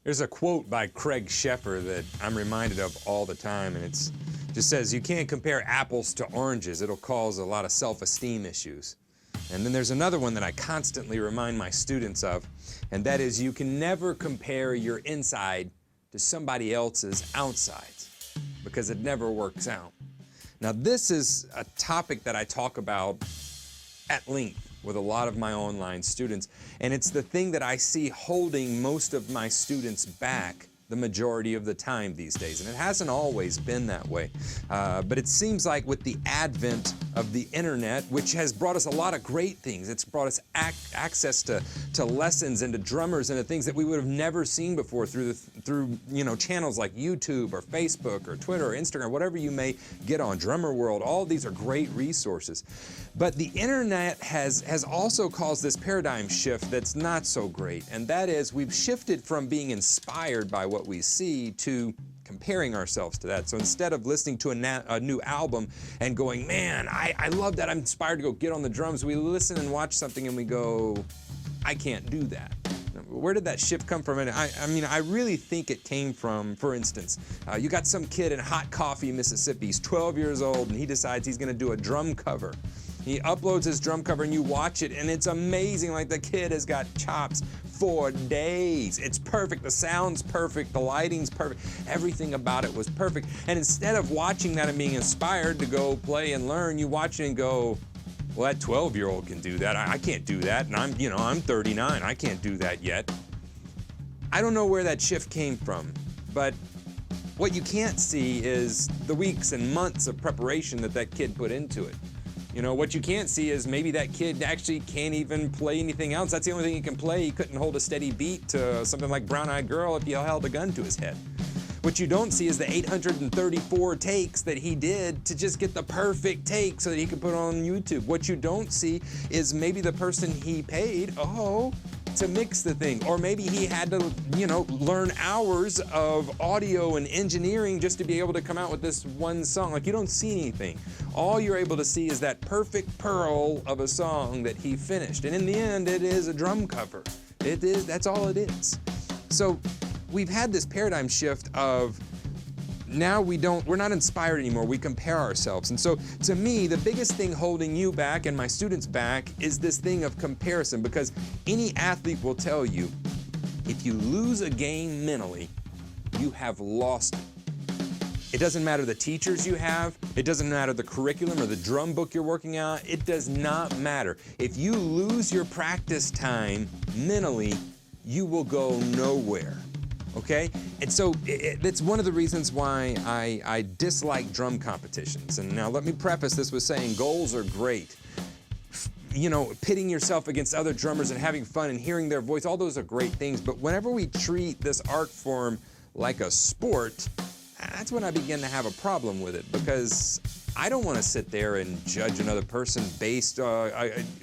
There's a quote by Craig Sheffer that I'm reminded of all the time, and it just says, you can't compare apples to oranges. It'll cause a lot of self-esteem issues. And then there's another one that I constantly remind my students of, and that is you can never compare your inside to somebody else's outsides, because it never works out. Now, this is a topic that I talk about at length with a lot of my online students, and it's the thing that I see holding most of my students back the majority of the time these days, and it hasn't always been that way. But it seems like with the advent of the internet, which has brought us a lot of great things, it's brought us access to lessons and to drummers and to things that we would have never seen before through channels like YouTube or Facebook or Twitter or Instagram, whatever you may get on, Drummer World. All of these are great resources. But the internet has also caused this paradigm shift that's not so great, and that is we've shifted from being inspired by what we see to comparing ourselves to that. So instead of listening to a new album and going, man, I love that, I'm inspired to go get on the drums, we listen and watch something and we go, I can't do that. Where did that shift come from? And I mean, I really think it came from, for instance, you got some kid in Hot Coffee, Mississippi. He's 12 years old and he decides he's gonna do a drum cover. He uploads his drum cover and you watch it and it's amazing. Like, the kid has got chops for days. It's perfect, the sound's perfect, the lighting's perfect, everything about it was perfect. And instead of watching that and being inspired to go play and learn, you watch it and go, well, that 12-year-old can do that. I can't do that, and I'm 39, I can't do that yet. I don't know where that shift came from, but what you can't see is the weeks and months of preparation that kid put into it. You know, what you can't see is maybe that kid actually can't even play anything else. That's the only thing he can play. He couldn't hold a steady beat to something like Brown Eyed Girl if you held a gun to his head. What you don't see is the 834 takes that he did to just get the perfect take so that he could put on YouTube. What you don't see is maybe the person he paid, to mix the thing. Or maybe he had to, learn hours of audio and engineering just to be able to come out with this one song. Like, you don't see anything. All you're able to see is that perfect pearl of a song that he finished. And in the end, it is a drum cover. That's all it is. So we've had this paradigm shift of now we're not inspired anymore, we compare ourselves. And so to me, the biggest thing holding you back and my students back is this thing of comparison, because any athlete will tell you, if you lose a game mentally, you have lost it. It doesn't matter the teachers you have, it doesn't matter the curriculum or the drum book you're working on, it does not matter. If you lose your practice time mentally, you will go nowhere. Okay? And so it's one of the reasons why I dislike drum competitions. And now let me preface this with saying goals are great. Pitting yourself against other drummers and having fun and hearing their voice, all those are great things. But whenever we treat this art form like a sport, that's when I begin to have a problem with it, because I don't want to sit there and judge another person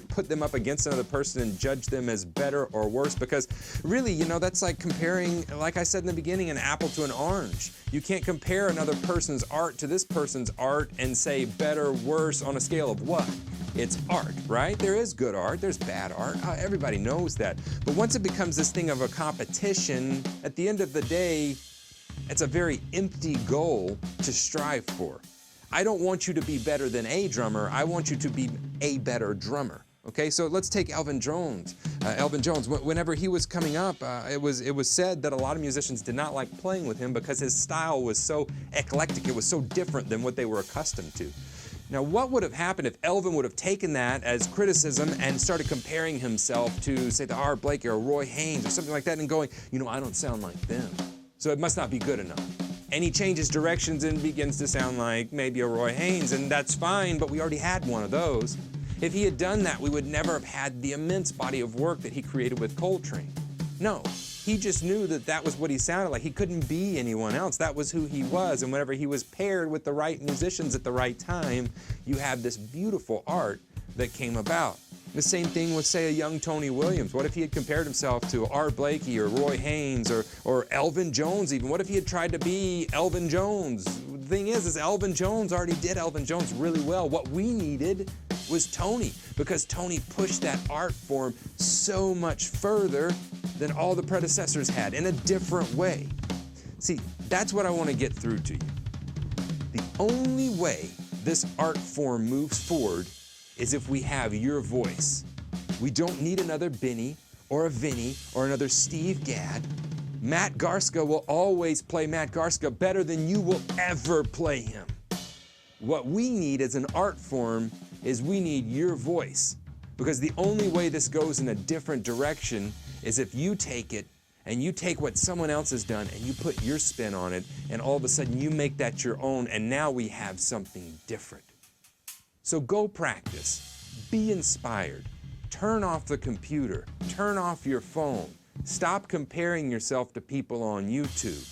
put them up against another person and judge them as better or worse, because really, that's like comparing, like I said in the beginning, an apple to an orange. You can't compare another person's art to this person's art and say better, worse on a scale of what? It's art, right? There is good art, there's bad art, everybody knows that. But once it becomes this thing of a competition, at the end of the day, it's a very empty goal to strive for. I don't want you to be better than a drummer, I want you to be a better drummer. Okay, so let's take Elvin Jones. Whenever he was coming up, it was said that a lot of musicians did not like playing with him because his style was so eclectic, it was so different than what they were accustomed to. Now, what would have happened if Elvin would have taken that as criticism and started comparing himself to, say, the Art Blakey or Roy Haynes or something like that and going, I don't sound like them, so it must not be good enough. And he changes directions and begins to sound like maybe a Roy Haynes, and that's fine, but we already had one of those. If he had done that, we would never have had the immense body of work that he created with Coltrane. No, he just knew that that was what he sounded like. He couldn't be anyone else. That was who he was, and whenever he was paired with the right musicians at the right time, you have this beautiful art that came about. The same thing with, say, a young Tony Williams. What if he had compared himself to Art Blakey or Roy Haynes or Elvin Jones even? What if he had tried to be Elvin Jones? The thing is Elvin Jones already did Elvin Jones really well. What we needed was Tony, because Tony pushed that art form so much further than all the predecessors had in a different way. See, that's what I want to get through to you. The only way this art form moves forward is if we have your voice. We don't need another Benny or a Vinny or another Steve Gadd. Matt Garska will always play Matt Garska better than you will ever play him. What we need as an art form is we need your voice, because the only way this goes in a different direction is if you take it and you take what someone else has done and you put your spin on it, and all of a sudden you make that your own, and now we have something different. So go practice, be inspired, turn off the computer, turn off your phone, stop comparing yourself to people on YouTube.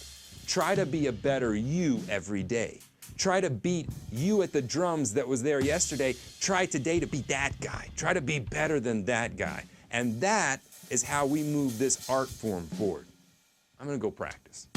Try to be a better you every day. Try to beat you at the drums that was there yesterday. Try today to be that guy. Try to be better than that guy. And that is how we move this art form forward. I'm gonna go practice.